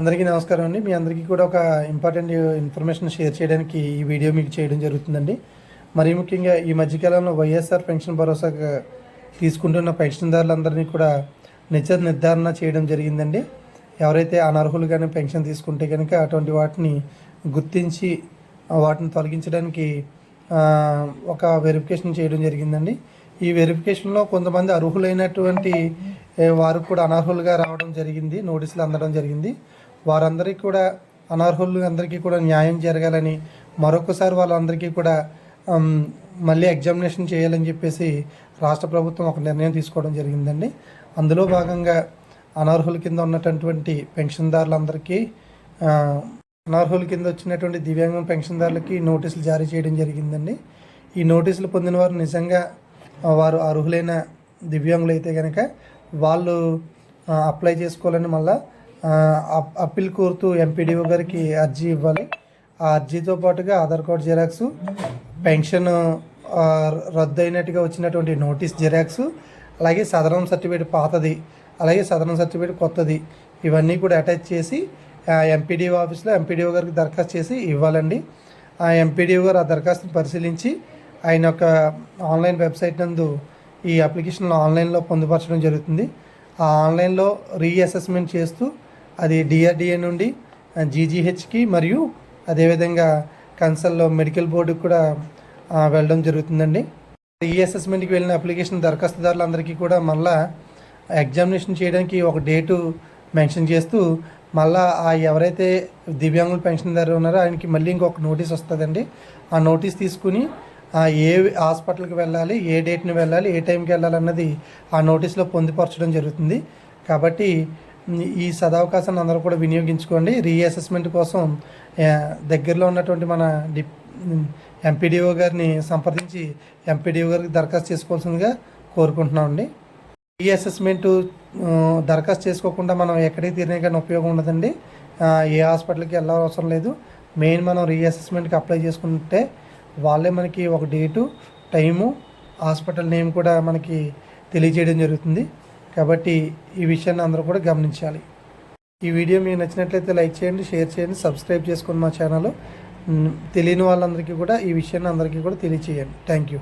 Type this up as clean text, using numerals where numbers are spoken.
అందరికీ నమస్కారం అండి. మీ అందరికీ కూడా ఒక ఇంపార్టెంట్ ఇన్ఫర్మేషన్ షేర్ చేయడానికి ఈ వీడియో మీకు చేయడం జరుగుతుందండి. మరీ ముఖ్యంగా ఈ మధ్యకాలంలో వైఎస్ఆర్ పెన్షన్ భరోసా తీసుకుంటున్న పెన్షన్దారులందరినీ కూడా నిత్య నిర్ధారణ చేయడం జరిగిందండి. ఎవరైతే అనర్హులు కానీ పెన్షన్ తీసుకుంటే కనుక అటువంటి వాటిని గుర్తించి వాటిని తొలగించడానికి ఒక వెరిఫికేషన్ చేయడం జరిగిందండి. ఈ వెరిఫికేషన్లో కొంతమంది అర్హులైనటువంటి వారు కూడా అనర్హులుగా రావడం జరిగింది, నోటీసులు అందడం జరిగింది. వారందరికీ కూడా అనర్హులందరికీ కూడా న్యాయం జరగాలని మరొకసారి వాళ్ళందరికీ కూడా మళ్ళీ ఎగ్జామినేషన్ చేయాలని చెప్పేసి రాష్ట్ర ప్రభుత్వం ఒక నిర్ణయం తీసుకోవడం జరిగిందండి. అందులో భాగంగా అనర్హుల కింద ఉన్నటువంటి పెన్షన్దారులందరికీ అనర్హుల కింద వచ్చినటువంటి దివ్యాంగం పెన్షన్దారులకి నోటీసులు జారీ చేయడం జరిగిందండి. ఈ నోటీసులు పొందిన వారు నిజంగా వారు అర్హులైన దివ్యాంగులు అయితే కనుక వాళ్ళు అప్లై చేసుకోవాలని మళ్ళీ అప్పీల్ కోరుతూ ఎంపీడీఓ గారికి అర్జీ ఇవ్వాలి. ఆ అర్జీతో పాటుగా ఆధార్ కార్డు జిరాక్స్, పెన్షన్ రద్దు అయినట్టుగా వచ్చినటువంటి నోటీస్ జిరాక్స్, అలాగే సదరం సర్టిఫికేట్ పాతది, అలాగే సదరం సర్టిఫికేట్ కొత్తది, ఇవన్నీ కూడా అటాచ్ చేసి ఎంపీడీఓ ఆఫీస్లో ఎంపీడీఓ గారికి దరఖాస్తు చేసి ఇవ్వాలండి. ఆ ఎంపీడీఓ గారు ఆ దరఖాస్తును పరిశీలించి ఆయన యొక్క ఆన్లైన్ వెబ్సైట్ నందు ఈ అప్లికేషన్ ఆన్లైన్లో పొందుపరచడం జరుగుతుంది. ఆ ఆన్లైన్లో రీఅసెస్మెంట్ చేస్తూ అది డిఆర్డిఏ నుండి జీజీహెచ్కి మరియు అదేవిధంగా కన్సల్లో మెడికల్ బోర్డుకి కూడా వెళ్ళడం జరుగుతుందండి. రీఅసెస్మెంట్కి వెళ్ళిన అప్లికేషన్ దరఖాస్తుదారులందరికీ కూడా మళ్ళా ఎగ్జామినేషన్ చేయడానికి ఒక డేటు మెన్షన్ చేస్తూ మళ్ళీ ఎవరైతే దివ్యాంగుల పెన్షన్దారు ఉన్నారో ఆయనకి మళ్ళీ ఇంకొక నోటీస్ వస్తుందండి. ఆ నోటీస్ తీసుకుని ఏ హాస్పిటల్కి వెళ్ళాలి, ఏ డేట్ని వెళ్ళాలి, ఏ టైంకి వెళ్ళాలన్నది ఆ నోటీస్లో పొందుపరచడం జరుగుతుంది. కాబట్టి ఈ సదవకాశాన్ని అందరూ కూడా వినియోగించుకోండి. రీఅసెస్మెంట్ కోసం దగ్గరలో ఉన్నటువంటి మన ఎంపీడీఓ గారిని సంప్రదించి ఎంపీడీఓ గారికి దరఖాస్తు చేసుకోవాల్సిందిగా కోరుకుంటున్నామండి. రీఅసెస్మెంట్ దరఖాస్తు చేసుకోకుండా మనం ఎక్కడికి తిరిగినా కానీ ఉపయోగం ఉండదండి. ఏ హాస్పిటల్కి వెళ్ళవసరం లేదు. మెయిన్ మనం రీఅసెస్మెంట్కి అప్లై చేసుకుంటే వాళ్ళే మనకి ఒక డేటు, టైము, హాస్పిటల్ నేమ్ కూడా మనకి తెలియజేయడం జరుగుతుంది. కాబట్టి ఈ విషయాన్ని అందరూ కూడా గమనించాలి. ఈ వీడియో మీకు నచ్చినట్లయితే లైక్ చేయండి, షేర్ చేయండి, సబ్స్క్రైబ్ చేసుకోండి మా ఛానల్. తెలియని వాళ్ళందరికీ కూడా ఈ విషయాన్ని అందరికీ కూడా తెలియచేయండి. Thank you.